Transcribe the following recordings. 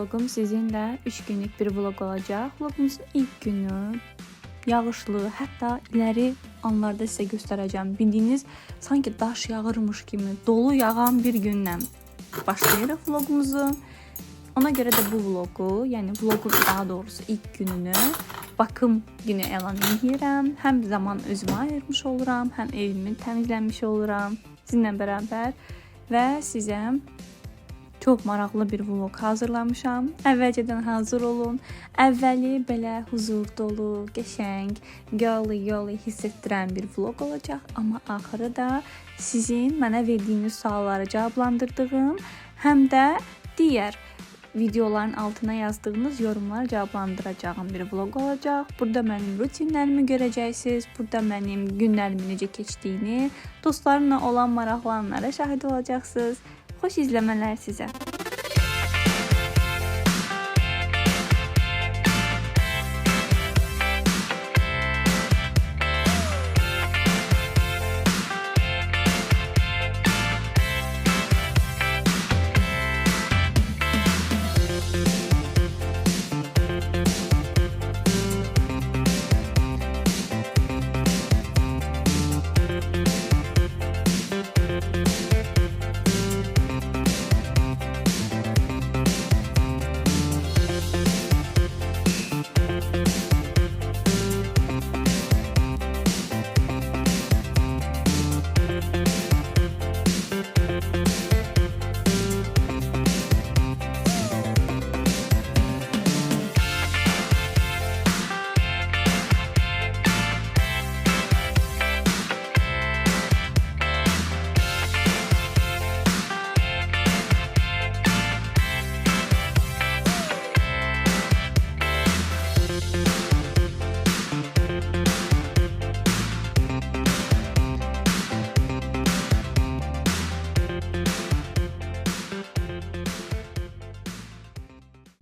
vlogum sizinlə 3 günlük bir vlog olacaq. Vlogumuzun ilk günü yağışlı, hətta iləri anlarda sizə göstərəcəm. Bildiyiniz sanki daş yağırmış kimi dolu yağan bir gündən başlayırıq vlogumuzu. Ona görə də bu vlogu, yəni vlogun daha doğrusu ilk gününü bakım günü elan edirəm. Həm zaman özümə ayırmış oluram, həm evimi təmizlənmiş oluram sizinlə bərabər və sizə çox maraqlı bir vlog hazırlamışam. Əvvəlcədən hazır olun. Əvvəli belə huzur dolu, qəşəng, girly hiss etdirən bir vlog olacaq, amma axırı da sizin mənə verdiyiniz sualları cavablandırdığım, həm də digər videoların altına yazdığınız yorumlar cavablandıracağım bir vlog olacaq. Burada mənim rutinlərimi görəcəksiniz. Burada mənim günlərimin necə keçdiyini, dostlarımla olan maraqlı anlara şahid olacaqsınız. Xoş izləmələr sizə.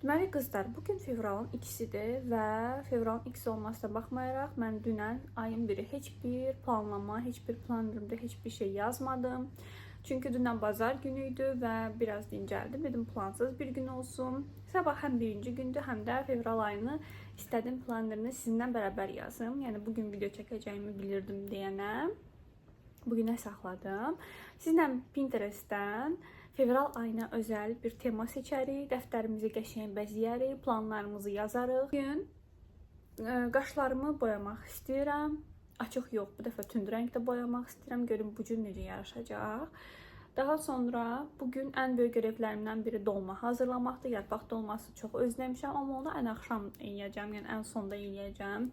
Deməli qızlar, bugün fevralın 2-sidir və fevralın 2-si olmasına baxmayaraq mən dünən ayın biri heç bir planlama, heç bir planlarımda heç bir şey yazmadım. Çünki dünən bazar günü idi və biraz dincəldim. Dedim plansız bir gün olsun. Sabah həm birinci gündür, həm də fevral ayını istədim planlarını sizinlə bərabər yazım. Yəni bugün video çəkəcəyimi bilirdim deyənə bugünə saxladım. Sizinlə Pinterestdən fevral ayına özəl bir tema seçərik, dəftərimizi qəşəng bəzəyərik, planlarımızı yazarıq. Bugün qaşlarımı boyamaq istəyirəm. Açıq yox, bu dəfə tünd rəngdə boyamaq istəyirəm. Görün bu cür necə yaraşacaq. Daha sonra bugün ən böyük görevlərimdən biri dolma hazırlamaqdır. Yarpaq dolması çox özləmişəm, amma onu ən axşam yeyəcəm, yəni ən sonda yeyəcəm.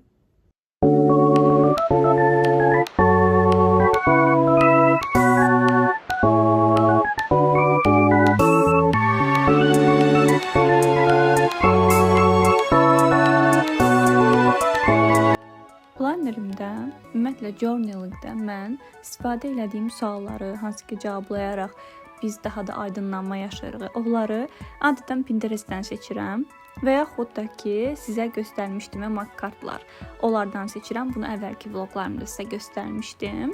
Plannerimdə, ümumiyyətlə journalingdə mən istifadə etdiyim sualları, hansı ki cavablayaraq biz daha da aydınlanma yaşayırıq, onları adətən Pinterestdən seçirəm və yaxud da ki sizə göstərmişdim mark-kartlar. Onlardan seçirəm. Bunu əvvəlki vloqlarımda sizə göstərmişdim.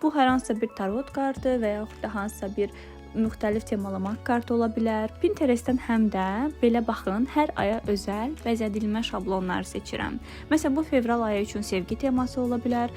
Bu hər hansısa bir tarot kartı və yaxud da hansısa bir müxtəlif temalı mark-kart ola bilər. Pinterestdən həm də belə baxın, hər aya özəl bəzədilmə şablonları seçirəm. Məsələn, bu fevral ayı üçün sevgi teması ola bilər.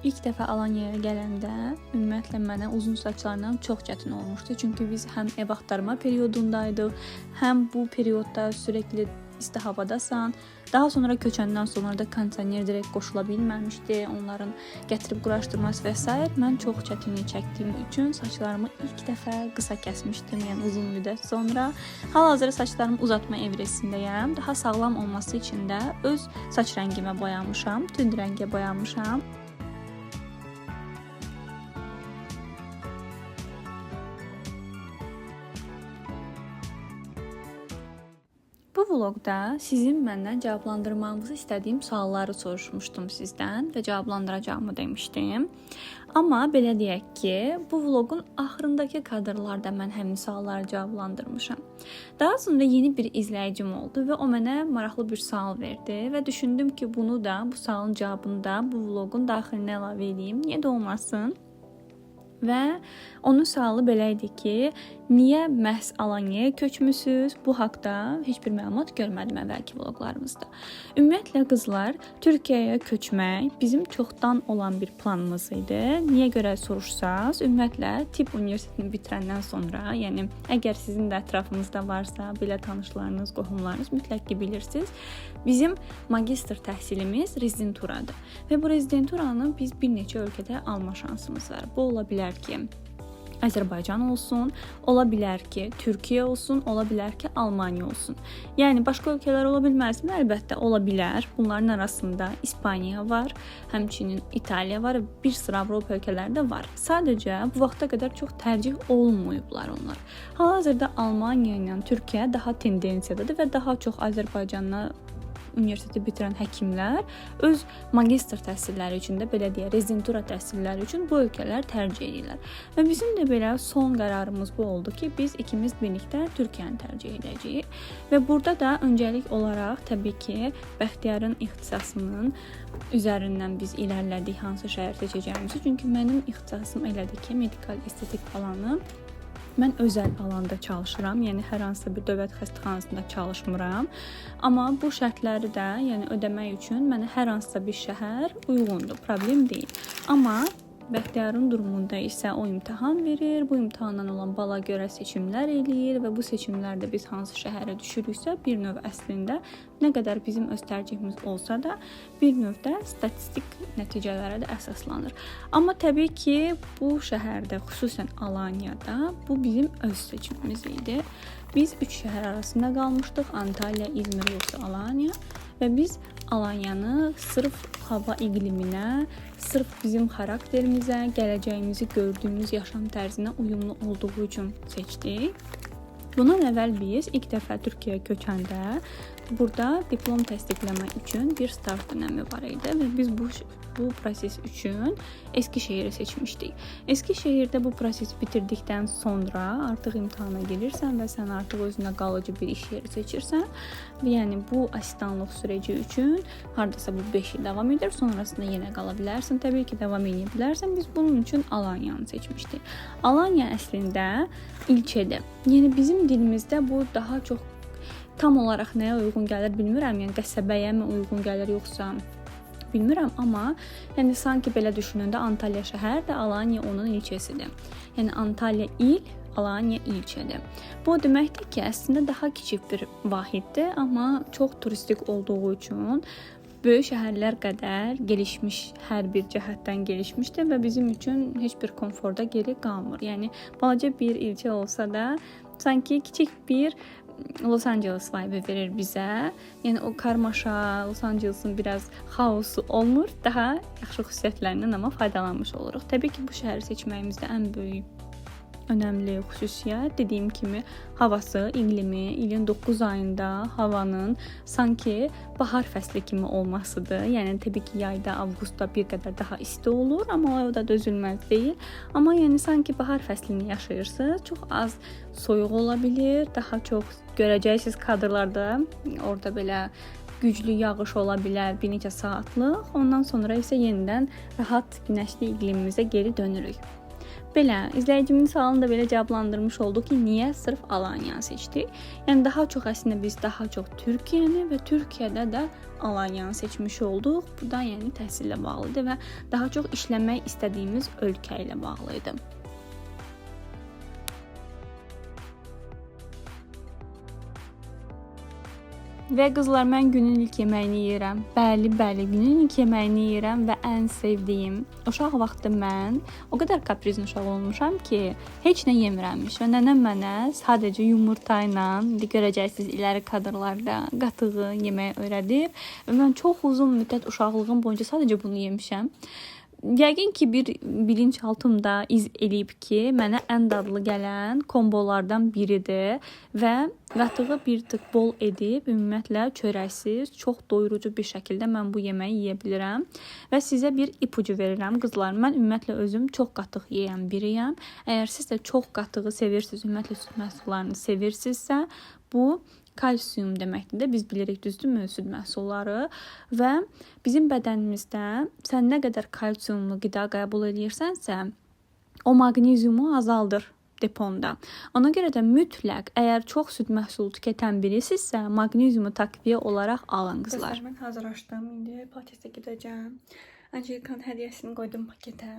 İlk dəfə Alanyaya gələndə ümumiyyətlə mənə uzun saçlarla çox çətin olmuşdu. Çünki biz həm ev axtarma periodundaydıq, həm bu periodda sürekli isti havadasan. Daha sonra köçəndən sonra da kondisioner direkt qoşula bilməmişdi. Onların gətirib quraşdırması və s. Mən çox çətinlik çəkdiyim üçün saçlarımı ilk dəfə qısa kəsmişdim, yəni uzun müddət sonra. Hal-hazırda saçlarımı uzatma evresindəyəm. Daha sağlam olması üçün də öz saç rəngimə boyamışam, tünd rəngə boyamışam. Bu vlogda sizin məndən cavablandırmağınızı istədiyim sualları soruşmuşdum sizdən və cavablandıracağımı demişdim. Amma belə deyək ki, bu vlogun axırındakı kadrlarda mən həmin sualları cavablandırmışam. Daha sonra yeni bir izləyicim oldu və o mənə maraqlı bir sual verdi və düşündüm ki, bunu da, bu sualın cavabını da bu vlogun daxilinə əlavə edeyim. Niyə də olmasın? Və onun sualı belə idi ki, Niyə məhz Alanyaya köçmüsüz? Bu haqqda heç bir məlumat görmədim əvvəlki vloqlarımızda. Ümumiyyətlə qızlar, Türkiyəyə köçmək bizim çoxdan olan bir planımız idi. Niyə görə soruşsaz, ümumiyyətlə tibb universitetini bitirəndən sonra, yəni əgər sizin də ətrafınızda varsa, belə tanışlarınız, qohumlarınız mütləq ki bilirsiniz, bizim magistr təhsilimiz rezidenturadır. Və bu rezidenturanı biz bir neçə ölkədə alma şansımız var. Bu ola bilər ki, Azərbaycan olsun, ola bilər ki, Türkiyə olsun, ola bilər ki, Almaniya olsun. Yəni başqa ölkələr ola bilməzmi? Əlbəttə ola bilər. Bunların arasında İspaniya var, həmçinin İtaliya var, bir sıra Avropa ölkələri də var. Sadəcə bu vaxta qədər çox tərcih olunmayıblar onlar. Hal-hazırda Almaniya ilə Türkiyə daha tendensiyadadır və daha çox Azərbaycanla universiteti bitirən həkimlər öz magistr təhsilləri üçün də, belə deyə, rezidentura təhsilləri üçün bu ölkələr tərcih edirlər. Və bizim də belə son qərarımız bu oldu ki, biz ikimiz birlikdə Türkiyəni tərcih edəcəyik. Və burada da öncəlik olaraq təbii ki, Bəxtiyarın ixtisasının üzərindən biz irəlilədik hansı şəhər seçəcəyimizi. Çünki mənim ixtisasım elədir ki, medikal estetik alanı. Mən özəl alanda çalışıram, yəni hər hansısa bir dövlət xəstəxanasında çalışmıram. Amma bu şərtləri də, yəni ödəmək üçün mənə hər hansısa bir şəhər uyğundur, problem deyil. Amma Bəxtiyarın durumunda isə o imtahan verir, bu imtahandan olan bala görə seçimlər eləyir və bu seçimlərdə biz hansı şəhərə düşürüksə, bir növ əslində nə qədər bizim öz tərcihimiz olsa da, bir növdə statistik nəticələrə də əsaslanır. Amma təbii ki, bu şəhərdə, xüsusən Alanyada, bu bizim öz seçimimiz idi. Biz 3 şəhər arasında qalmışdıq, Antalya, İzmir yoxsa Alanya və biz Alanyanı sırf hava iqliminə, sırf bizim xarakterimizə, gələcəyimizi gördüyümüz yaşam tərzinə uyumlu olduğu üçün seçdik. Bundan əvvəl biz ilk dəfə Türkiyəyə köçəndə burada diplom təsdiqləmə üçün bir start dönəmi var idi və biz bu proses üçün Eskişehiri seçmişdik. Eskişehirdə bu prosesi bitirdikdən sonra artıq imtahana girirsən və sən artıq özünə qalıcı bir iş yeri seçirsən. Yəni bu asistanlıq süreci üçün hardasa bu 5 il davam edir, sonrasında yenə qala bilərsən. Təbii ki, davam edə bilərsən. Biz bunun üçün Alanyanı seçmişdik. Alanya əslində ilçədir. Yəni bizim dilimizdə bu daha çox tam olaraq nəyə uyğun gəlir bilmirəm. Yəni qəsəbəyə mi uyğun gəlir yoxsa bilmirəm, amma yəni sanki belə düşünəndə Antalya şəhər də Alanya onun ilçəsidir. Yəni Antalya il, Alanya ilçədir. Bu deməkdir ki, əslində daha kiçik bir vahiddir, amma çox turistik olduğu üçün böyük şəhərlər qədər gelişmiş, hər bir cəhətdən gelişmişdir və bizim üçün heç bir konforda geri qalmır. Yəni balaca bir ilçə olsa da sanki kiçik bir Los Angeles vibe verir bizə. Yəni o karmaşa, Los Angeles'ın biraz xaosu olmur. Daha yaxşı xüsusiyyətlərindən amma faydalanmış oluruq. Təbii ki, bu şəhəri seçməyimizdə ən böyük önəmli xüsusiyyət dediyim kimi havası, iqlimi, ilin 9 ayında havanın sanki bahar fəsli kimi olmasıdır. Yəni təbii ki, yayda, avqustda bir qədər daha isti olur, amma o da dözülməz deyil. Amma yəni sanki bahar fəslini yaşayırsınız. Çox az soyuq ola bilər, daha çox görəcəksiniz kadrlarda. Orada belə güclü yağış ola bilər, bir neçə saatlıq. Ondan sonra isə yenidən rahat günəşli iqlimimizə geri dönürük. Belə, izləyicimin sualını da belə cavablandırmış olduq ki, niyə sırf Alanyanı seçdik? Yəni daha çox əslində biz daha çox Türkiyəni və Türkiyədə də Alanyanı seçmiş olduq. Bu da yəni təhsillə bağlıdır və daha çox işləmək istədiyimiz ölkə ilə bağlı idi. Və qızlar, mən günün ilk yeməyini yeyirəm. Bəli, günün ilk yeməyini yeyirəm və ən sevdiyim. Uşaq vaxtı mən o qədər kaprizli uşaq olmuşam ki, heç nə yemirəmmiş və nənəm mənə sadəcə yumurta ilə, görəcəksiniz iləri kadrlarda, qatığı yeməyi öyrədib və mən çox uzun müddət uşaqlığım boyunca sadəcə bunu yemişəm. Yəqin ki, bir bilinçaltımda iz eləyib ki, mənə ən dadlı gələn kombolardan biridir və qatığı bir tık bol edib, ümumiyyətlə çörəksiz, çox doyurucu bir şəkildə mən bu yeməyi yeyə bilirəm və sizə bir ipucu verirəm. Qızlar, mən ümumiyyətlə özüm çox qatıq yeyən biriyəm. Əgər siz də çox qatığı sevirsiniz, ümumiyyətlə süd məhsullarını sevirsinizsə, bu kalsium deməkdir də, biz bilirik, düzdürmü, süd məhsulları və bizim bədənimizdə sən nə qədər kalsiumlu qida qəbul edirsənsə, o maqneziumu azaldır. deponda. Ona görə də mütləq əgər çox süd məhsulu tükətən birisinizsə, maqneziumu takviyə olaraq alın qızlar. Mən hazırlaşdım. İndi pilatesə gedəcəm. Angelikanın hədiyyəsini qoydum paketə.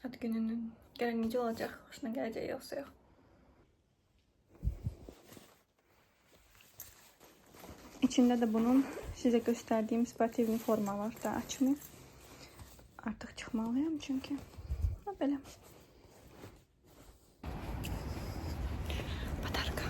Ad gününün. Gələn necə olacaq? Xoşuna gələcək yoxsa yox? İçində də bunun sizə göstərdiyim sportiv forma var da açmayım. Artıq çıxmalıyam çünki. Belə. Batarka.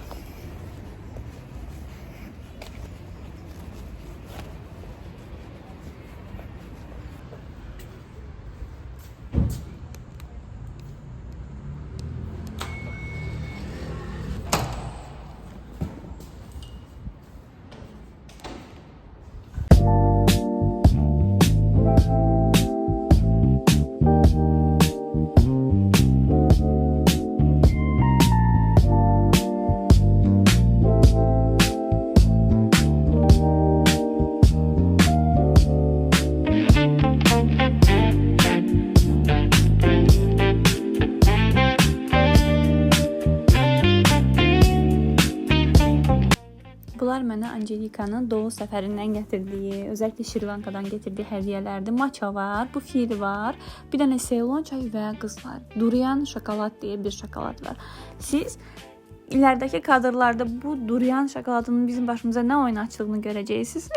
Bunlar mənə Angelikanın doğu səfərindən gətirdiyi, özəlliklə Şrilankadan gətirdiyi hədiyyələrdir. Matcha var, bu fil var, bir dənə Ceylon çayı və qızlar. Durian şokolad deyə bir şokolad var. Siz iləridəki kadrlarda bu durian şokoladının bizim başımıza nə oyun açdığını görəcəksiniz.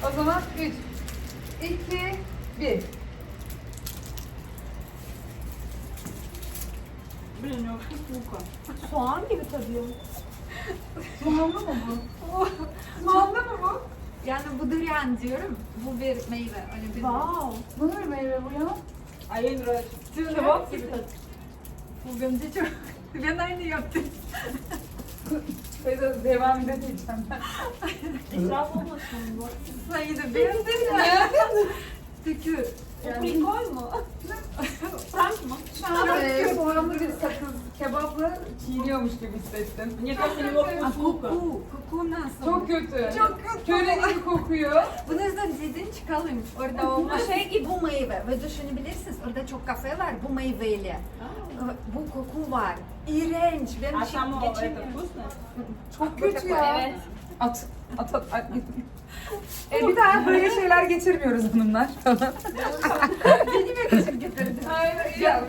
O zaman 3, 2, 1. Soğan gibi tadıyor. Soğanlı mı bu? Soğanlı mı bu? Yani bu durian diyorum. Bu bir meyve. Öyle bir Wow. Bu ne meyve bu ya? Ayın Kebap gibi tadı. Bu bence çok... Ben aynı yaptım. Devam edemeyeceğim ben. İsraf olmasın bu. Sayı da beğendin mi? Tükür. Prikol mu? Frank mı? Soğanlı bir sakız kebapla çiğniyormuş gibi hissettim. Koku nasıl? Çok kötü. Çok kötü. Köle gibi kokuyor. Bunu yüzden dedin çıkalım. Orada olmaz. Şey gibi bu meyve. Ve düşünebilirsiniz. Orada çok kafe var bu meyveyle. Bu koku var. İğrenç. Ben bir şey geçemiyorum. Çok kötü ya. Evet. At. Bir daha böyle şeyler getirmiyoruz hanımlar. Benim yakışık getirdi. Hayır ya.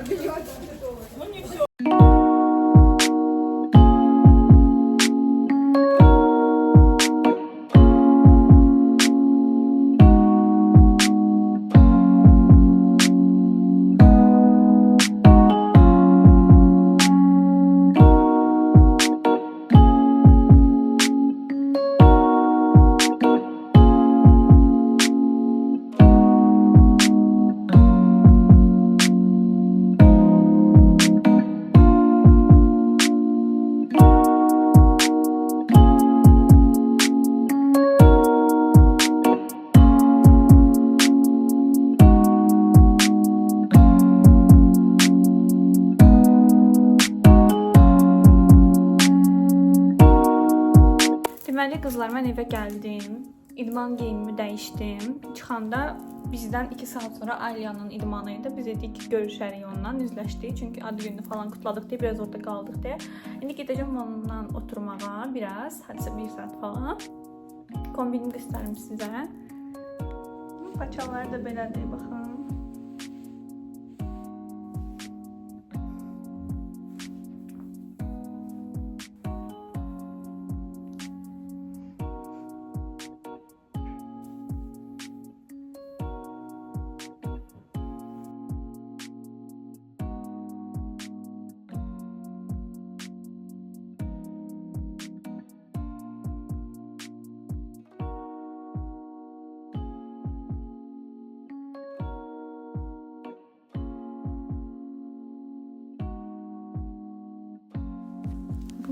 Deməli qızlar, mən evə gəldim. İdman geyimimi dəyişdim. Çıxanda bizdən 2 saat sonra Aliyanın idmanı idi. Biz dedik ki, görüşərik ondan, üzləşdik. Çünki ad gününü falan kutladıq deyə biraz orada qaldıq deyə. İndi gedəcəm ondan oturmağa biraz, hadisə 1 saat falan. Kombinimi göstərim sizə. Paçaları da belədir, baxın.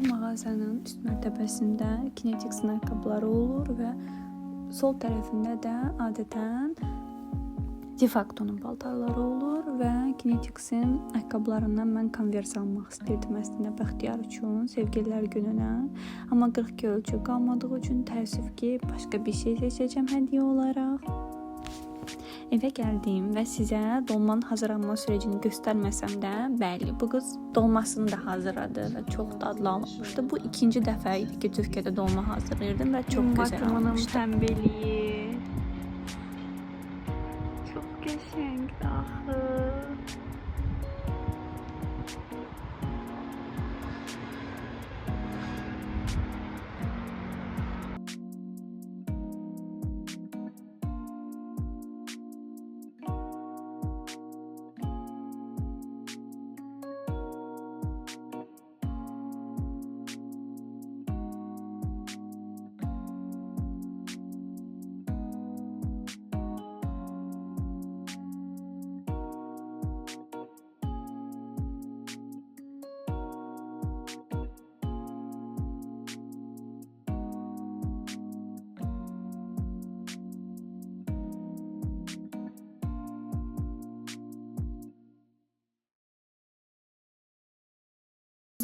mağazanın üst mərtəbəsində Kinetics'in ayaqqabıları olur və sol tərəfində də adətən De Facto'nun paltarları olur və Kinetics'in ayaqqabılarından mən Converse almaq istirdim əslində bəxtiyar üçün, sevgililər gününə. Amma 42 ölçü qalmadığı üçün təəssüf ki, başqa bir şey seçəcəm hədiyyə olaraq. Evə gəldim və sizə dolmanın hazırlanma sürecini göstərməsəm də, bəli, bu qız dolmasını da hazırladı və çox dadlı almışdı. Bu ikinci dəfə idi ki, Türkiyədə dolma hazırlayırdım və çox gözəl almışdı. Tənbeliyi. Çox qəşəngdir axı.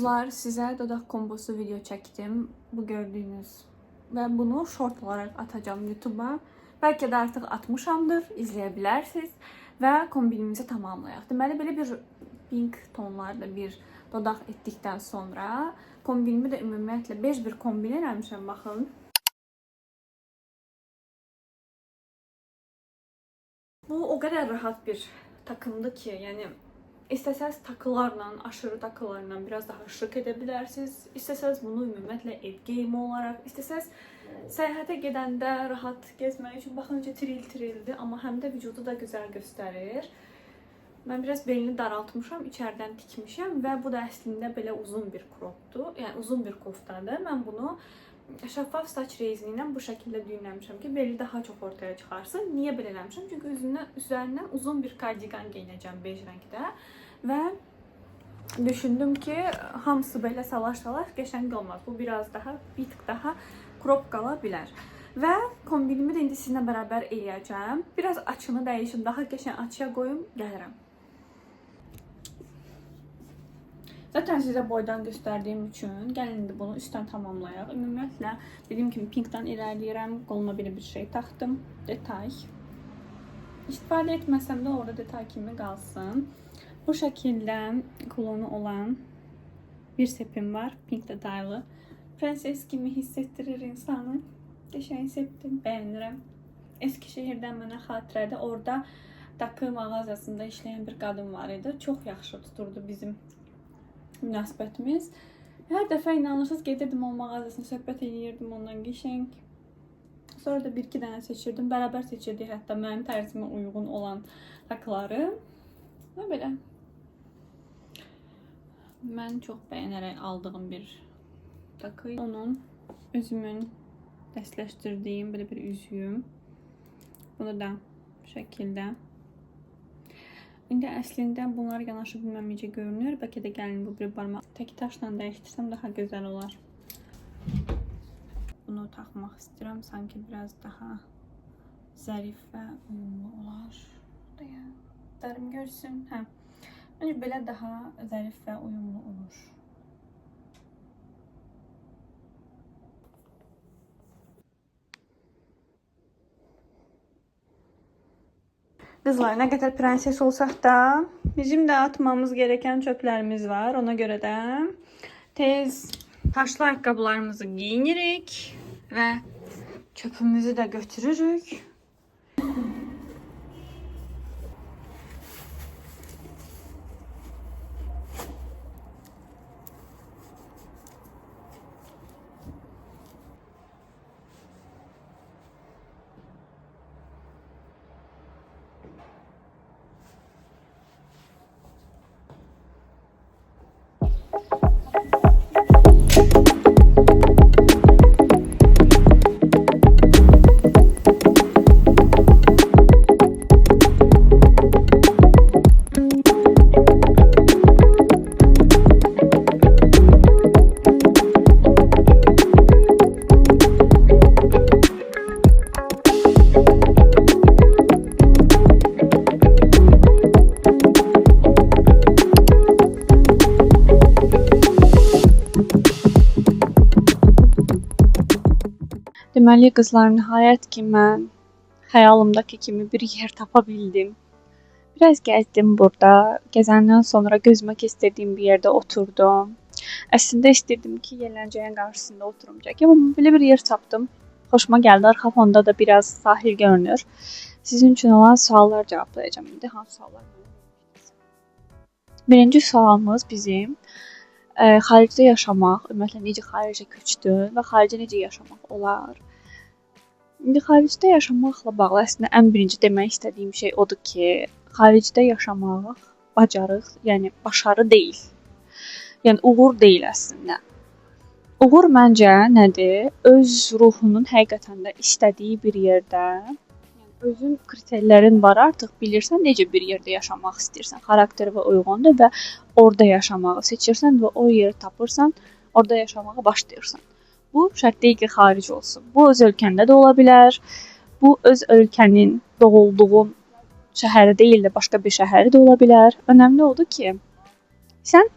Kızlar, sizə dodaq kombosu video çəkdim. Bu gördüyünüz və bunu short olaraq atacağım YouTube'a. Bəlkə də artıq atmışamdır, izləyə bilərsiniz və kombinimizi tamamlayaq. Deməli, belə bir pink tonlarda bir dodaq etdikdən sonra kombinimi də ümumiyyətlə 5 bir kombin eləmişəm, baxın. Bu o qədər rahat bir takımdır ki, yəni İstəsəz takılarla, aşırı takılarla biraz daha şık edə bilərsiniz. İstəsəz bunu ümumiyyətlə ev geyimi olaraq, istəsəz səyahətə gedəndə rahat gezmək üçün baxın necə tril-trildir, amma həm də vücudu da gözəl göstərir. Mən biraz belini daraltmışam, içərdən tikmişəm və bu da əslində belə uzun bir kropdur, yəni uzun bir koftadır. Mən bunu şəffaf saç rezini ilə bu şəkildə düyünləmişəm ki, beli daha çox ortaya çıxarsın. Niyə belə eləmişəm? Çünki üzərindən uzun bir kardigan geyinəcəm bej rəngdə və düşündüm ki, hamısı belə salaş-salaş qəşəng olmaz. Bu biraz daha, bir tık daha krop qala bilər. Və kombinimi də indi sizinlə bərabər eləyəcəm. Biraz açını dəyişim, daha qəşəng açıya qoyum, gəlirəm. Zaten sizə boydan göstərdiyim üçün gəlin indi bunu üstdən tamamlayaq. Ümumiyyətlə, dediyim kimi pinkdən irəliyirəm. Qoluma belə bir şey taxdım. Detay. İstifadə etməsəm də orada detay kimi qalsın. Bu şəkildə kulonu olan bir sepim var. Pink detaylı. Prenses kimi hiss etdirir insanı. Qəşəng septim, bəyənirəm. Eskişehirdən mənə xatirədir. Orada takı mağazasında işləyən bir qadın var idi. Çox yaxşı tuturdu bizim münasibətimiz. Hər dəfə inanırsınız gedirdim o mağazasına, söhbət edirdim ondan qəşəng. Sonra da bir-iki dənə seçirdim. Bərabər seçirdik hətta mənim tərzimə uyğun olan takıları. Və belə. Mən çox bəyənərək aldığım bir takı. Onun özümün dəstləşdirdiyim belə bir üzüyüm. Bunu da bu şəkildə. İndi əslində bunlar yanaşı bilməməcə görünür. Bəlkə də gəlin bu bir barmaq tək daşla dəyişdirsəm daha gözəl olar. Bunu taxmaq istəyirəm. Sanki biraz daha zərif və uyumlu olar. Dərim görsün. Hə. Məncə belə daha zərif və uyumlu olur. Kızlar, nə qədər prenses olsaq da bizim də atmamız gereken çöplərimiz var. Ona görə də tez taşlı ayaqqabılarımızı giyinirik və çöpümüzü də götürürük. Deməli qızlar, nəhayət ki mən xəyalımdakı kimi bir yer tapa bildim. Biraz gəzdim burada. Gəzəndən sonra gözümə kestirdiyim bir yerdə oturdum. Əslində istirdim ki, yelləncəyin qarşısında oturum çəkim, amma belə bir yer tapdım. Xoşuma gəldi. Arxa fonda da biraz sahil görünür. Sizin üçün olan suallar cavablayacağam indi. Hansı suallar? Birinci sualımız bizim xaricdə yaşamaq, ümumiyyətlə necə xaricə köçdün və xaricdə necə yaşamaq olar? İndi xaricdə yaşamaqla bağlı əslində ən birinci demək istədiyim şey odur ki, xaricdə yaşamaq bacarıq, yəni başarı deyil. Yəni uğur deyil əslində. Uğur məncə nədir? Öz ruhunun həqiqətən də istədiyi bir yerdə, yəni özün kriterlərin var artıq, bilirsən necə bir yerdə yaşamaq istəyirsən, xarakterinə uyğundur və orada yaşamağı seçirsən və o yeri tapırsan, orada yaşamağa başlayırsan. Bu şərt deyil ki, xaric olsun. Bu öz ölkəndə də ola bilər. Bu öz ölkənin doğulduğun şəhəri deyil də başqa bir şəhəri də ola bilər. Önəmli odur ki, sən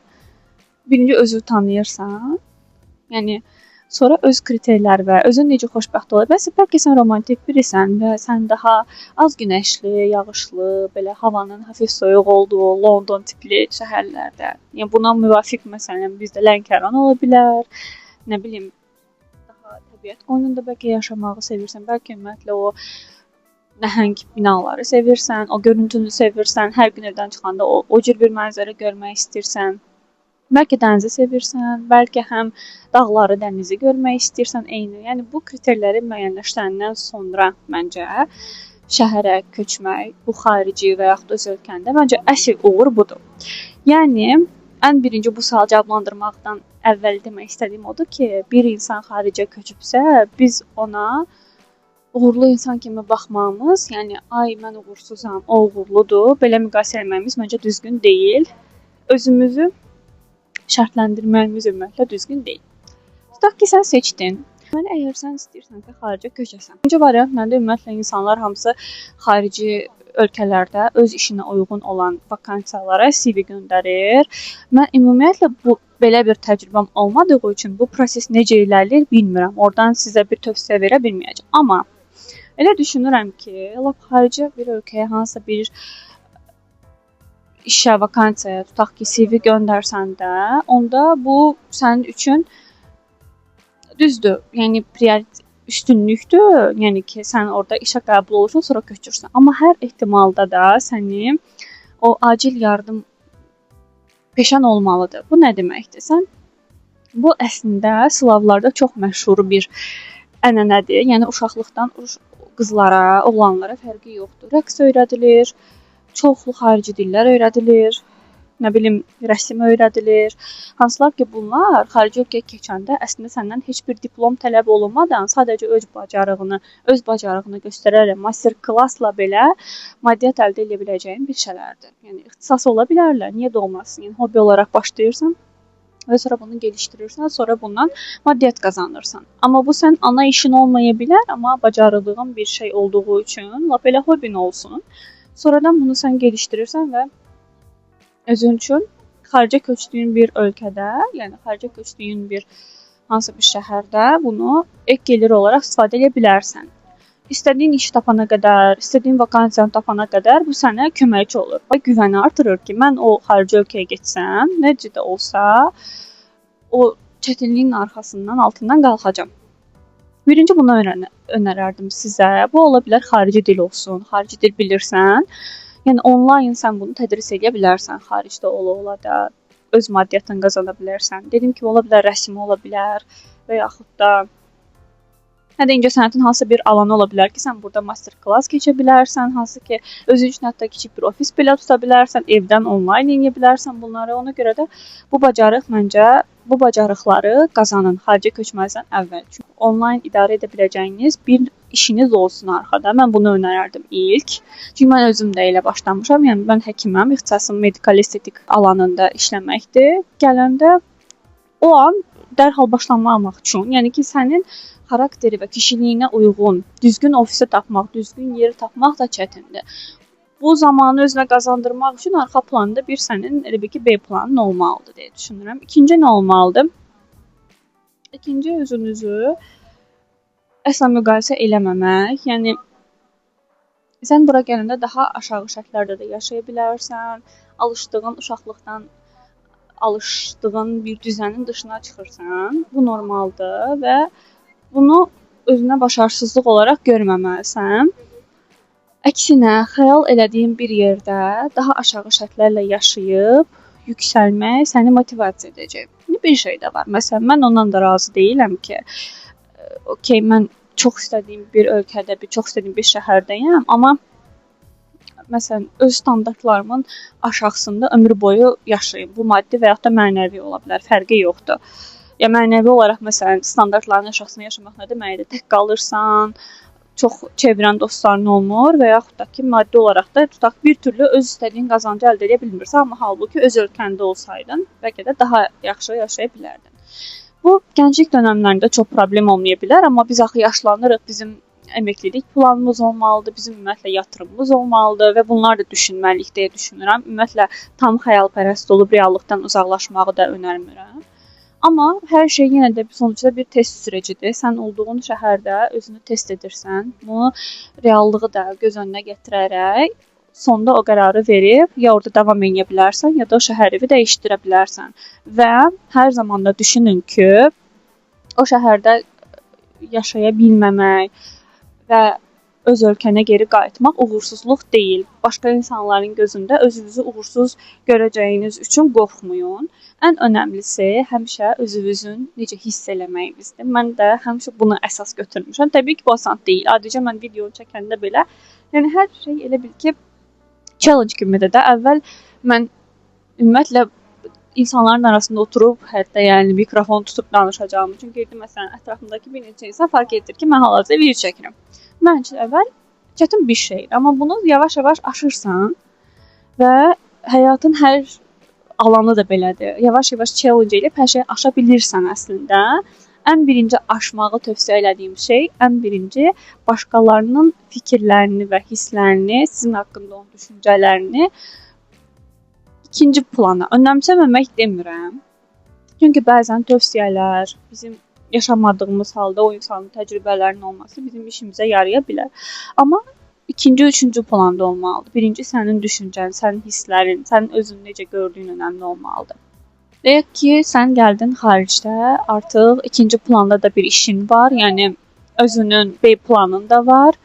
birinci özünü tanıyırsan, yəni sonra öz kriterlər və özün necə xoşbəxt ola bilərsən. Bəlkə sən romantik birisən və sən daha az günəşli, yağışlı, belə havanın hafif soyuq olduğu London tipli şəhərlərdə. Yəni buna müvafiq məsələn bizdə Lənkəran ola bilər. Nə bilim, daha təbiət qoynunda bəlkə yaşamağı sevirsən. Bəlkə ümumiyyətlə o nəhəng binaları sevirsən, o görüntünü sevirsən. Hər gün evdən çıxanda o cür bir mənzərə görmək istəyirsən. Bəlkə dənizi sevirsən, bəlkə həm dağları, dənizi görmək istəyirsən eyni. Yəni bu kriterləri müəyyənləşdirəndən sonra məncə şəhərə köçmək, bu xarici və yaxud öz ölkəndə məncə əsl uğur budur. Yəni ən birinci bu sualı cavablandırmaqdan əvvəl demək istədiyim odur ki, bir insan xaricə köçübsə, biz ona uğurlu insan kimi baxmamız, yəni ay mən uğursuzam, o uğurludur, belə müqayisə etməyimiz məncə düzgün deyil. Özümüzü şərtləndirməyimiz ümumiyyətlə düzgün deyil. Tutaq ki, sən seçdin. Yəni əgər sən istəyirsənsə xaricə köçəsən. İkinci variant nədir? Ümumiyyətlə insanlar hamısı xarici ölkələrdə öz işinə uyğun olan vakansiyalara CV göndərir. Mən ümumiyyətlə bu belə bir təcrübəm olmadığı üçün bu proses necə irəliləyir bilmirəm. Oradan sizə bir tövsiyə verə bilməyəcəm. Amma elə düşünürəm ki, lap xaricə bir ölkəyə hansısa bir işə, vakansiyaya tutaq ki, CV göndərsən də, onda bu sənin üçün düzdür. Yəni üstünlükdür. Yəni ki, sən orada işə qəbul olursan, sonra köçürsən. Amma hər ehtimalda da səni o acil yardım peşən olmalıdır. Bu nə deməkdir? Sən bu əslində slavlarda çox məşhur bir ənənədir. Yəni uşaqlıqdan qızlara, oğlanlara fərqi yoxdur. Rəqs öyrədilir. Çoxlu xarici dillər öyrədilir, nə bilim, rəsm öyrədilir. Hansılar ki, bunlar xarici ölkəyə keçəndə əslində səndən heç bir diplom tələb olunmadan sadəcə öz bacarığını göstərərək master klassla belə maddiyyat əldə edə biləcəyin bir şeylərdir. Yəni ixtisas ola bilərlər, niyə də olmasın? Yəni hobi olaraq başlayırsan və sonra bunu gəlişdirirsən, sonra bundan maddiyyat qazanırsan. Amma bu sən ana işin olmaya bilər, amma bacarıldığın bir şey olduğu üçün lap elə hobin olsun. Sonradan bunu sən gəlişdirirsən və özün üçün xaricə köçdüyün bir ölkədə, yəni xaricə köçdüyün bir hansısa bir şəhərdə bunu ek gəlir olaraq istifadə edə bilərsən. İstədiyin işi tapana qədər, istədiyin vakansiyanı tapana qədər bu sənə köməkçi olur. Və güvəni artırır ki, mən o xarici ölkəyə getsəm, necə də olsa o çətinliyin arxasından, altından qalxacam. Birinci bunu önərərdim sizə. Bu ola bilər xarici dil olsun. Xarici dil bilirsən. Yəni onlayn sən bunu tədris edə bilərsən. Xaricdə ola da öz maddiyyatını qazana bilərsən. Dedim ki, ola bilər rəsm ola bilər və yaxud da incəsənətin hansısa bir alanı ola bilər ki, sən burada master klass keçə bilərsən, hansı ki, özün üçün hətta kiçik bir ofis belə tuta bilərsən, evdən onlayn edə bilərsən bunları. Ona görə də bu bacarıq məncə bu bacarıqları qazanın xaricə köçməzdən əvvəl. Çünki onlayn idarə edə biləcəyiniz bir işiniz olsun arxada. Mən bunu önərərdim ilk. Çünki mən özüm də elə başlamışam. Yəni mən həkiməm, ixtisasım medikal estetik alanında işləməkdir. Gələndə o an dərhal başlamaq üçün, yəni ki, sənin xarakteri və kişiliyinə uyğun düzgün ofisi tapmaq, düzgün yeri tapmaq da çətindir. Bu zamanı özünə qazandırmaq üçün arxa planda bir sənin elə bir ki, B planın olmalıdır deyə düşünürəm. İkinci nə olmalıdır? İkinci özünüzü əsla müqayisə eləməmək. Yəni sən bura gələndə daha aşağı şərtlərdə də yaşaya bilərsən. Alışdığın uşaqlıqdan alışdığın bir düzənin dışına çıxırsan. Bu normaldır və bunu özünə başarısızlıq olaraq görməməlisən. Əksinə, xəyal elədiyin bir yerdə daha aşağı şərtlərlə yaşayıb yüksəlmək səni motivasiya edəcək. Bir şey də var. Məsələn, mən ondan da razı deyiləm ki, okey, mən çox istədiyim bir ölkədə, çox istədiyim bir şəhərdəyəm, amma məsələn, öz standartlarımın aşağısında ömür boyu yaşayım. Bu maddi və ya da mənəvi ola bilər, fərqi yoxdur. Ya mənəvi olaraq məsələn, standartların aşağısında yaşamaq nə deməkdir? Tək qalırsan, çox çevrən dostların olmur və yaxud da ki, maddi olaraq da tutaq bir türlü öz istədiyin qazancı əldə edə bilmirsən, amma halbuki öz ölkəndə olsaydın, bəlkə də daha yaxşı yaşaya bilərdin. Bu gənclik dövrlərində çox problem olmaya bilər, amma biz axı yaşlanırıq, bizim əməklilik planımız olmalıdır, bizim ümumiyyətlə yatırımımız olmalıdır və bunlar da düşünməliyik deyə düşünürəm. Ümumiyyətlə tam xəyalpərəst olub reallıqdan uzaqlaşmağı da önərmirəm. Amma hər şey yenə də sonuçta bir test sürəcidir. Sən olduğun şəhərdə özünü test edirsən. Bunu reallığı da göz önünə gətirərək sonda o qərarı verib ya orada davam edə bilərsən, ya da o şəhəri dəyişdirə bilərsən. Və hər zaman da düşünün ki, o şəhərdə yaşaya bilməmək və öz ölkənə geri qayıtmaq uğursuzluq deyil. Başqa insanların gözündə özünüzü uğursuz görəcəyiniz üçün qorxmayın. Ən önəmlisi həmişə özünüzün necə hiss eləməyinizdir. Mən də həmişə bunu əsas götürmüşəm. Təbii ki, bu asan deyil. Adicə mən videonu çəkəndə belə, yəni hər şey elə bil ki, challenge kimidir də. Əvvəl mən ümumiyyətlə insanların arasında oturub, hətta yəni mikrofon tutub danışacağım. Çünki məsələn ətrafımdakı bir neçə insan fark edir ki, mən hal-hazırda video çəkirəm. Mənim üçün əvvəl çətin bir şeydir, amma bunu yavaş-yavaş aşırsan və həyatın hər alanı da belədir. Yavaş-yavaş challenge edib hər şeyi aşa bilirsən əslində. Ən birinci aşmağı tövsiyə elədiyim şey, ən birinci başqalarının fikirlərini və hisslərini, sizin haqqında olan düşüncələrini ikinci plana önəmsəməmək demirəm. Çünki bəzən tövsiyələr bizim yaşamadığımız halda o insanın təcrübələrinin olması bizim işimizə yaraya bilər. Amma ikinci, üçüncü planda olmalıdır. Birinci sənin düşüncən, sənin hisslərin, sənin özünü necə gördüyün önəmli olmalıdır. Deyək ki, sən gəldin xaricdə, artıq ikinci planda da bir işin var, yəni özünün B planın da var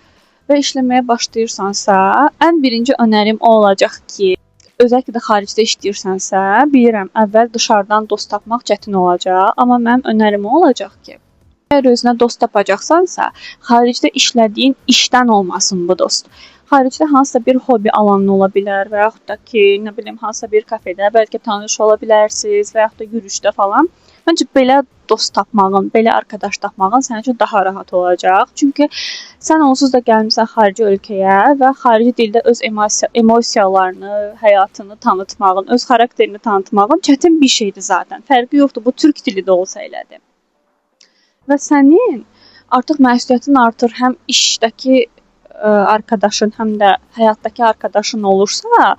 və işləməyə başlayırsansa, ən birinci önərim o olacaq ki, özəlliklə də xaricdə işləyirsənsə, bilirəm, əvvəl dışarıdan dost tapmaq çətin olacaq, amma mənim önərim olacaq ki, əgər özünə dost tapacaqsansa, xaricdə işlədiyin işdən olmasın bu dost. Xaricdə hansısa bir hobi alanı ola bilər və yaxud da ki, nə bilim, hansısa bir kafedə bəlkə tanış ola bilərsiniz və yaxud da yürüşdə falan. Məncə belə dost tapmağın, belə arkadaş tapmağın sənin üçün daha rahat olacaq. Çünki sən onsuz da gəlmisən xarici ölkəyə və xarici dildə öz emosiyalarını, həyatını tanıtmağın, öz xarakterini tanıtmağın çətin bir şeydir zaten. Fərqi yoxdur, bu türk dili də olsa elədir. Və sənin artıq məsuliyyətin artır, həm işdəki arkadaşın, həm də həyatdakı arkadaşın olursa,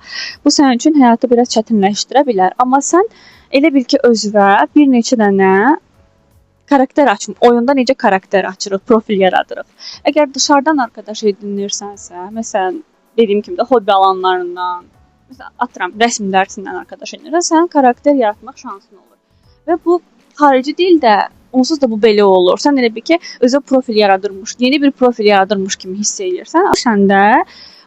bu sənin üçün həyatı biraz çətinləşdirə bilər. Amma sən elə bil ki, özünə bir neçə dənə karakter açım. Oyunda necə karakter açırıq, profil yaradırıq. Əgər dışarıdan arkadaş edinirsənsə, məsələn, dediyim kimi də hobi alanlarından, məsələn, atıram, rəsm dərsindən arkadaş edinirsən, karakter yaratmaq şansın olur. Və bu xarici dildə onsuz da bu belə olur. Sən elə bil ki, özə profil yaradırmış, yeni bir profil yaradırmış kimi hiss edirsən. Sən də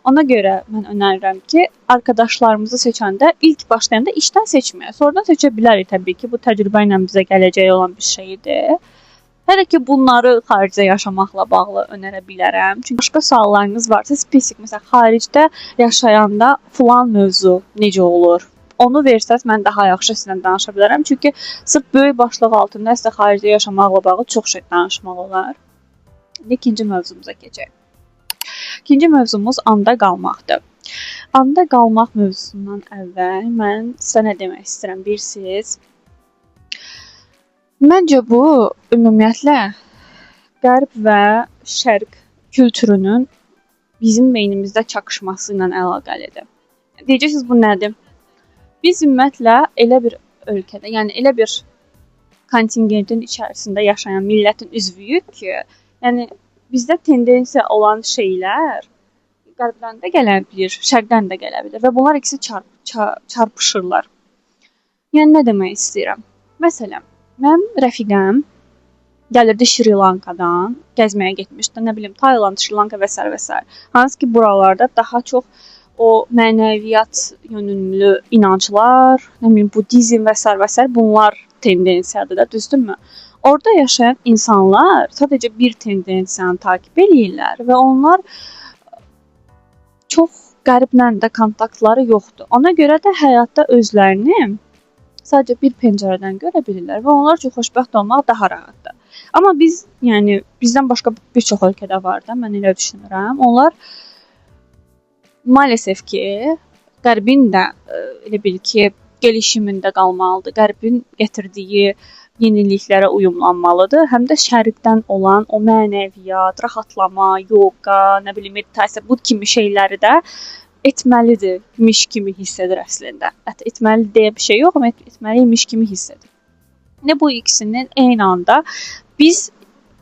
ona görə mən önərirəm ki, arkadaşlarımızı seçəndə ilk başlayanda işdən seçməyə, sonradan seçə bilərik təbii ki, bu təcrübə ilə bizə gələcək olan bir şeydir. Hələ ki, bunları xaricdə yaşamaqla bağlı önərə bilərəm. Çünki başqa suallarınız varsa, spesifik, məsələn, xaricdə yaşayanda filan mövzu necə olur? Onu versəz, mən daha yaxşı sizlə danışa bilərəm. Çünki sırf böyük başlıq altında sizə xaricdə yaşamaqla bağlı çox şey danışmaq olar. İkinci mövzumuza keçək. İkinci mövzumuz anda qalmaqdır. Anda qalmaq mövzusundan əvvəl mən sizə nə demək istəyirəm bilirsiniz? Məncə bu ümumiyyətlə qərb və şərq kültürünün bizim beynimizdə çakışması ilə əlaqəlidir. Deyəcəksiniz bu nədir? Biz ümumiyyətlə elə bir ölkədə, yəni elə bir kontingentin içərisində yaşayan millətin üzvüyük ki, Yəni bizdə tendensiya olan şeylər qərbdən də gələ bilər, şərqdən də gələ bilər və bunlar ikisi çarpışırlar. Yəni nə demək istəyirəm? Məsələn, mənim rəfiqəm gəlirdi Şri Lankadan, gəzməyə getmişdi, nə bilim, Tayland, Şri Lanka və s. Hansı ki, buralarda daha çox o mənəviyyat yönümlü inanclar, nə bilim, budizm və s. bunlar tendensiyadır da, düzdürmü? Orada yaşayan insanlar sadəcə bir tendensiyanı takib eləyirlər və onlar çox qərblə də kontaktları yoxdur. Ona görə də həyatda özlərini sadəcə bir pəncərədən görə bilirlər və onlar üçün xoşbəxt olmaq daha rahatdır. Amma biz, yəni bizdən başqa bir çox ölkədə var da, mən elə düşünürəm. Onlar maalesef ki, qərbin də elə bil ki, gəlişimində qalmalıdır. Qərbin gətirdiyi yeniliklərə uyumlanmalıdır. Həm də şərqdən olan o mənəviyyat, rahatlama, yoga, nə bilim, meditasiya, bu kimi şeyləri də etməlidirmiş kimi hiss edir əslində. Etməli deyə bir şey yox, amma etməliymiş kimi hiss edir. Yəni bu ikisinin eyni anda biz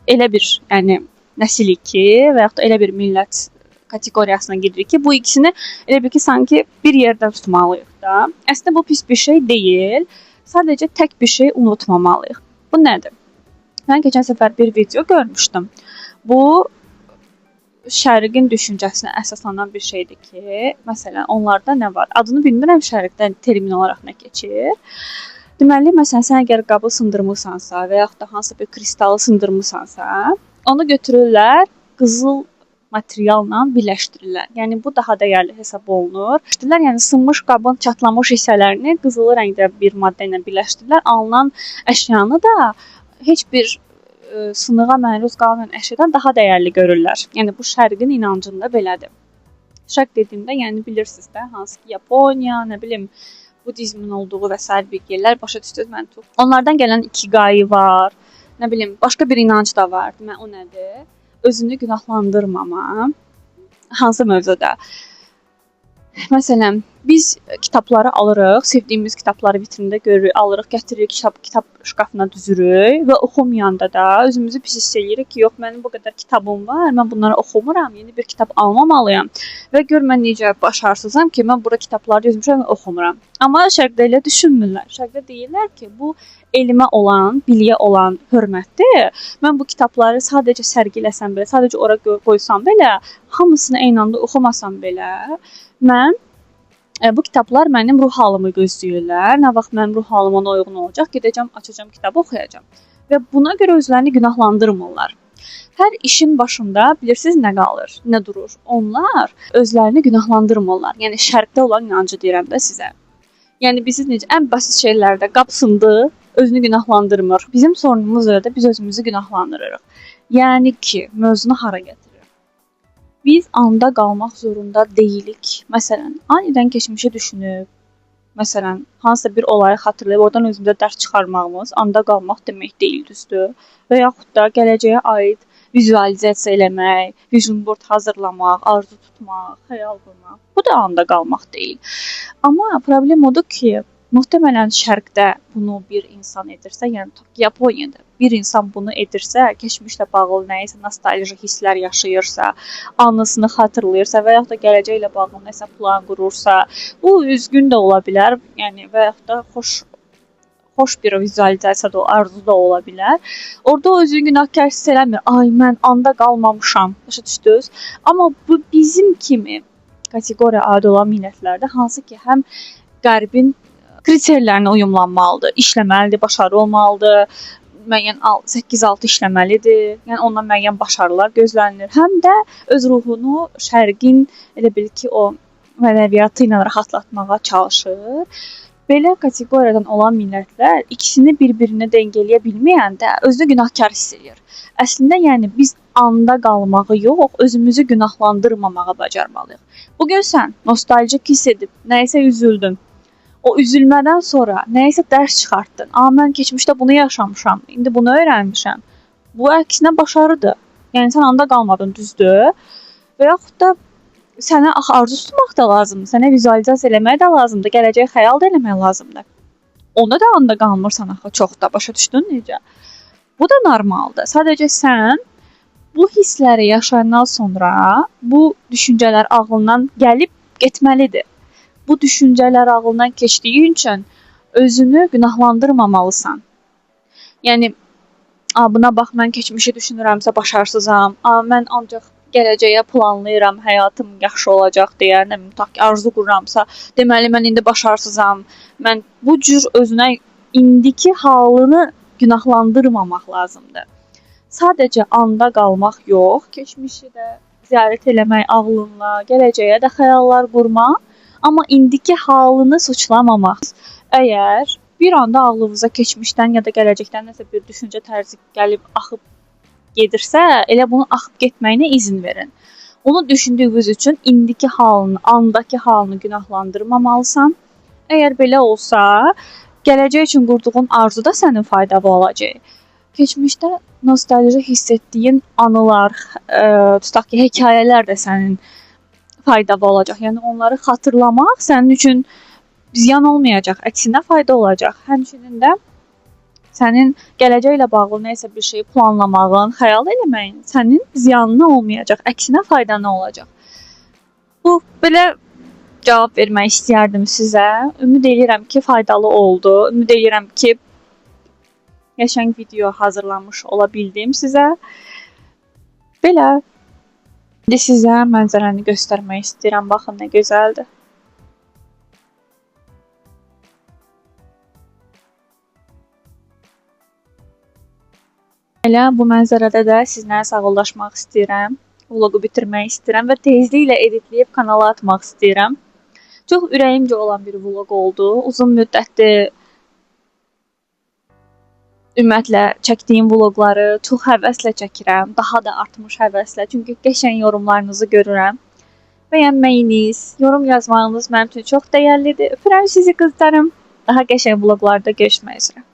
elə bir, yəni nəsilik ki, və yaxud da elə bir millət kateqoriyasına gedirik ki, bu ikisini elə bir ki, sanki bir yerdə tutmalıyıq da. Əslində bu pis bir şey deyil. Sadəcə tək bir şey unutmamalıyıq. Bu nədir? Mən keçən səfər bir video görmüşdüm. Bu şərqin düşüncəsinə əsaslanan bir şeydir ki, məsələn, onlarda nə var? Adını bilmirəm, şərqdən termin olaraq nə keçir. Deməli, məsələn, sən əgər qabı sındırmısansa və yaxud da hansısa bir kristalı sındırmısansa, onu götürürlər, qızıl materialla birləşdirirlər. Yəni bu daha dəyərli hesab olunur. İşdilər, yəni sınmış qabın çatlamış hissələrini qızılı rəngdə bir maddə ilə birləşdirirlər. Alınan əşyanı da heç bir sınığa məruz qalmayan əşyadan daha dəyərli görürlər. Yəni bu şərqin inancında belədir. Şərq dediyimdə, yəni bilirsiniz də, hansı ki Yaponiya, nə bilim, budizmin olduğu və s. bir yerlər başa düşdünüz mən çox. Onlardan gələn ikigai var. Nə bilim, başqa bir inanc da var. O nədir? Özünü günahlandırmama, hansı mövzuda? Məsələn, biz kitabları alırıq, sevdiyimiz kitabları vitrində görürük, alırıq, gətiririk, kitab şkafına düzürük və oxumayanda da özümüzü pis hiss eləyirik ki, yox, mənim bu qədər kitabım var, mən bunları oxumuram, yeni bir kitab almamalıyam və gör mən necə başarsızam ki, mən bura kitabları düzmüşəm və oxumuram. Amma şərqdə elə düşünmürlər. Şərqdə deyirlər ki, bu elmə olan, biliyə olan hörmətdir. Mən bu kitabları sadəcə sərgiləsəm belə, sadəcə ora qoysam belə, hamısını eyni anda oxumasam belə, mən bu kitablar mənim ruh halımı gözləyirlər. Nə vaxt mənim ruh halım ona uyğun olacaq, gedəcəm, açacağam kitabı oxuyacağam. Və buna görə özlərini günahlandırmırlar. Hər işin başında bilirsiniz nə qalır, nə durur? Onlar özlərini günahlandırmırlar. Yəni şərqdə olan inancı deyirəm də sizə. Yəni biz necə ən basit şeylərdə qapsındı, özünü günahlandırmır. Bizim sorunumuz da biz özümüzü günahlandırırıq. Yəni ki, mövzunu hara gətirir? Biz anda qalmaq zorunda deyilik. Məsələn, anidən keçmişi düşünüb, məsələn, hansısa bir olayı xatırlayıb oradan özümüzə dərs çıxarmağımız anda qalmaq demək deyil, düzdür? Və yaxud da gələcəyə aid vizualizasiya eləmək, vision board hazırlamaq, arzu tutmaq, xəyal qurmaq. Bu da anda qalmaq deyil. Amma problem odur ki, muhtemelen şərqdə bunu bir insan edirsə, yəni Yaponiyada bir insan bunu edirsə, keçmişlə bağlı nəyisə nostalji hisslər yaşayırsa, anısını xatırlayırsa və yaxud da gələcəklə bağlı nəsə plan qurursa, bu üzgün də ola bilər, yəni və yaxud da xoş bir vizualizasiya da, arzu da ola bilər. Orada o özünü günahkar hiss eləmir. Ay, mən anda qalmamışam. Başa düşdünüz? Amma bu bizim kimi kateqoriya aid olan millətlərdə hansı ki, həm qərbin kriterlərinə uyumlanmalıdır, işləməlidir, başarılı olmalıdır, müəyyən 8-6 işləməlidir. Yəni ondan müəyyən başarılar gözlənilir. Həm də öz ruhunu şərqin elə bil ki, o mənəviyyatı ilə rahatlatmağa çalışır. Belə kateqoriyadan olan millətlər ikisini bir-birinə dəngələyə bilməyəndə özünü günahkar hiss edir. Əslində, yəni biz anda qalmağı yox, özümüzü günahlandırmamağı bacarmalıyıq. Bugün sən nostaljik hiss edib, nəyisə üzüldün. O üzülmədən sonra nəyisə dərs çıxartdın. Mən keçmişdə bunu yaşamışam, indi bunu öyrənmişəm. Bu əksinə başarıdır. Yəni sən anda qalmadın, düzdür? Və yaxud da sənə arzu tutmaq da lazımdır, sənə vizualizasiya eləmək də lazımdır, gələcəyə xəyal da eləmək lazımdır. Onda da anda qalmırsan axı çox da, başa düşdün necə? Bu da normaldır. Sadəcə sən bu hissləri yaşayandan sonra bu düşüncələr ağlından gəlib getməlidir. Bu düşüncələr ağlından keçdiyi üçün özünü günahlandırmamalısan. Yəni buna bax mən keçmişi düşünürəmsə başarısızam. Mən ancaq gələcəyə planlayıram, həyatım yaxşı olacaq deyə, nə bilim, tutaq ki, arzu qururamsa, deməli mən indi başarısızam. Mən bu cür özünə indiki halını günahlandırmamaq lazımdır. Sadəcə anda qalmaq yox, keçmişi də ziyarət eləmək ağlınla, gələcəyə də xəyallar qurmaq, amma indiki halını suçlamamaq. Əgər bir anda ağlınıza keçmişdən ya da gələcəkdən nəsə bir düşüncə tərzi gəlib axıb gedirsə, elə bunun axıb getməyinə izin verin. Onu düşündüyünüz üçün indiki halını, andakı halını günahlandırmamalısan. Əgər belə olsa, gələcək üçün qurduğun arzu da sənin faydalı olacaq. Keçmişdə nostalji hiss etdiyin anılar, tutaq ki, hekayələr də sənin faydalı olacaq. Yəni onları xatırlamaq sənin üçün ziyan olmayacaq, əksinə fayda olacaq. Həmçinin də sənin gələcəklə bağlı nəsə bir şey planlamağın, xəyal eləməyin sənin ziyanına olmayacaq, əksinə faydanı olacaq. Bu belə cavab vermək istəyərdim sizə. Ümid edirəm ki, faydalı oldu. Ümid edirəm ki, qəşəng video hazırlamış ola bildim sizə. Belə. İndi sizə mənzərəni göstərmək istəyirəm. Baxın nə gözəldir. Elə bu mənzərədə də sizlə sağollaşmaq istəyirəm. Vlogu bitirmək istəyirəm və tezliklə editləyib kanala atmaq istəyirəm. Çox ürəyimcə olan bir vlog oldu. Uzun müddətdir ümumiyyətlə çəkdiyim vloqları çox həvəslə çəkirəm. Daha da artmış həvəslə. Çünki qəşəng yorumlarınızı görürəm. Bəyənməyiniz, yorum yazmağınız mənim üçün çox dəyərlidir. Öpürəm sizi qızlarım. Daha qəşəng vloqlarda görüşmək üzrə.